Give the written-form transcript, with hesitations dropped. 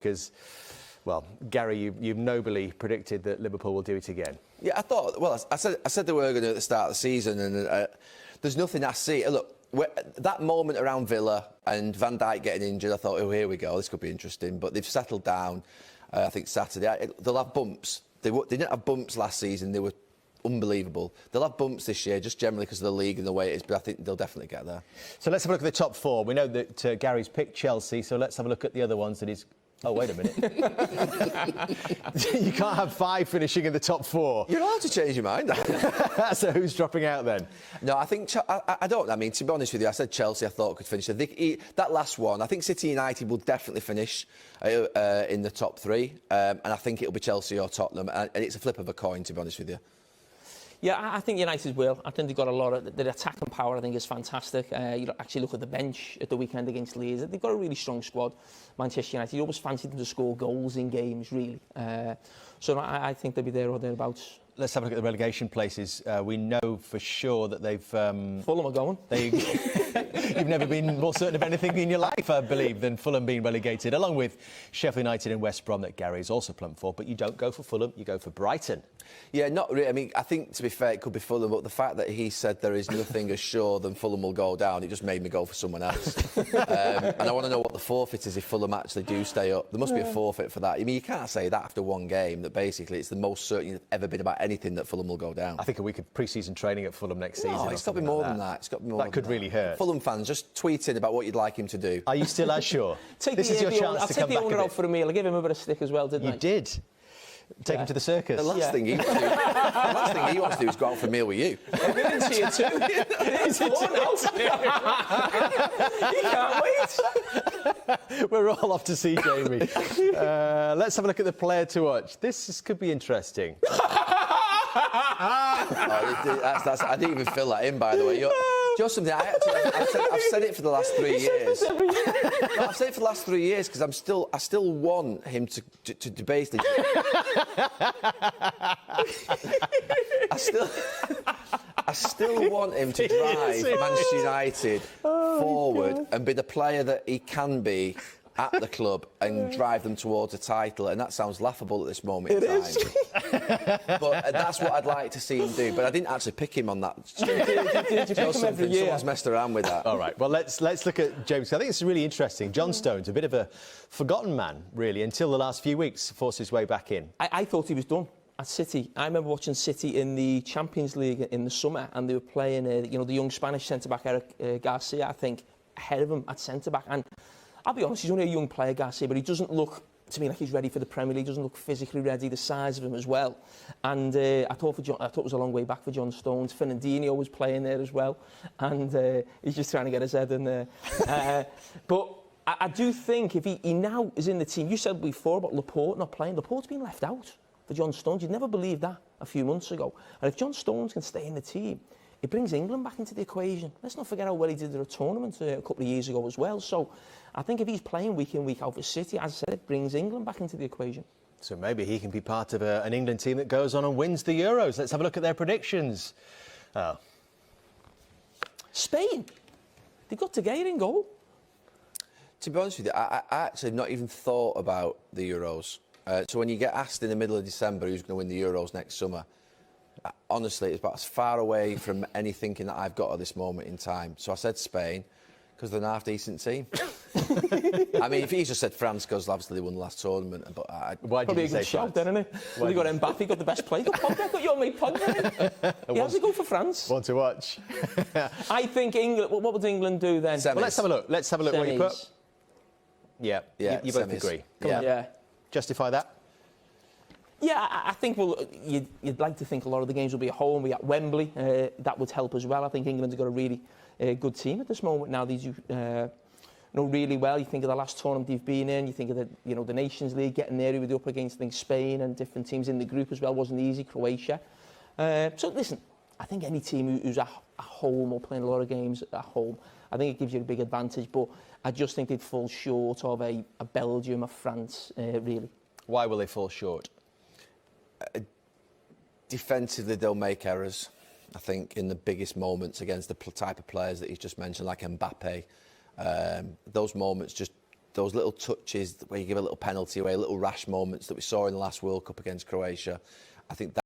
because, well, Gary, you've nobly predicted that Liverpool will do it again. Yeah, I thought. Well, I said they were going to at the start of the season, and there's nothing I see. Look, that moment around Villa and Van Dijk getting injured, I thought, oh, here we go, this could be interesting. But they've settled down. I think Saturday they'll have bumps. They didn't have bumps last season. They were unbelievable. They'll have bumps this year, just generally because of the league and the way it is, but I think they'll definitely get there. So let's have a look at the top four. We know that Gary's picked Chelsea, so let's have a look at the other ones that he's... Oh, wait a minute. You can't have 5 finishing in the top 4. You're allowed to change your mind. So who's dropping out then? No, I think... I don't... I mean, to be honest with you, I said Chelsea I thought could finish. That last one, I think City United will definitely finish in the top 3. And I think it'll be Chelsea or Tottenham. And it's a flip of a coin, to be honest with you. Yeah, I think United will. I think they've got a lot of... Their attacking power, I think, is fantastic. You actually look at the bench at the weekend against Leeds. They've got a really strong squad. Manchester United, you always fancied them to score goals in games, really. So I think they'll be there or thereabouts. Let's have a look at the relegation places. We know for sure that they've... Fulham are going. You've never been more certain of anything in your life, I believe, than Fulham being relegated, along with Sheffield United and West Brom that Gary's also plumped for. But you don't go for Fulham, you go for Brighton. Yeah, not really. I mean, I think, to be fair, it could be Fulham, but the fact that he said there is nothing as sure than Fulham will go down, it just made me go for someone else. And I want to know what the forfeit is if Fulham actually do stay up. There must be a forfeit for that. I mean, you can't say that after one game, that basically it's the most certain you've ever been about anything that Fulham will go down. I think a week of pre-season training at Fulham next season. No, it's got to be more than that. It's got to be more that could really hurt. Fulham fans, just tweet in about what you'd like him to do. Are you still as sure? This is your chance to come back. I'll take the owner out for a meal. I gave him a bit of stick as well, didn't I? You did. Take him to the circus. The last thing he wants to do is go out for a meal with you. I'm willing to you too. It's He can't wait. We're all off to see Jamie. Let's have a look at the player to watch. This could be interesting. I didn't even fill that in, by the way. Just something I've said it for the last 3 years. I've said it for the last 3 years because I still want him to basically. I still want him to drive Manchester United forward and be the player that he can be at the club and drive them towards a title, and that sounds laughable at this moment in time. But that's what I'd like to see him do. But I didn't actually pick him on that. You pick him every year. Someone's messed around with that. All right. Well, let's look at James. I think it's really interesting. John Stones, a bit of a forgotten man, really, until the last few weeks, forced his way back in. I thought he was done at City. I remember watching City in the Champions League in the summer, and they were playing, the young Spanish centre-back Eric Garcia, I think, ahead of him at centre-back. And I'll be honest, he's only a young player, Garcia, but he doesn't look to me like he's ready for the Premier League. He doesn't look physically ready, the size of him as well. And I thought it was a long way back for John Stones. Fernandinho was playing there as well, and he's just trying to get his head in there. But I do think if he now is in the team, you said before about Laporte not playing. Laporte's been left out for John Stones. You'd never believe that a few months ago. And if John Stones can stay in the team, it brings England back into the equation. Let's not forget how well he did at a tournament a couple of years ago as well. So I think if he's playing week in, week out for City, as I said, it brings England back into the equation. So maybe he can be part of an England team that goes on and wins the Euros. Let's have a look at their predictions. Spain. They got Together in goal. To be honest with you, I actually not even thought about the Euros. So when you get asked in the middle of December who's going to win the Euros next summer, honestly, it's about as far away from any thinking that I've got at this moment in time. So I said Spain, because they're a half-decent team. I mean, if he just said France, because obviously they won the last tournament. But why did you say shout then, isn't it? Well, you got Mbappe, got the best player. Got your mate Pogba. He has to go for France. Want to watch? I think England... What would England do then? Well, let's have a look. Let's have a look what you put. Yeah, you both agree. Come on. Yeah. Justify that. Yeah, I think you'd like to think a lot of the games will be at home, be at Wembley. That would help as well. I think England's got a really good team at this moment now. These know really well. You think of the last tournament they've been in. You think of the Nations League, getting there. He was up against Spain and different teams in the group as well. Wasn't easy. Croatia. So listen, I think any team who's at home or playing a lot of games at home, I think it gives you a big advantage. But I just think they'd fall short of a Belgium, a France, really. Why will they fall short? Defensively, they'll make errors, I think, in the biggest moments against the type of players that he's just mentioned, like Mbappe. Those moments just those little touches where you give a little penalty away, little rash moments that we saw in the last World Cup against Croatia. I think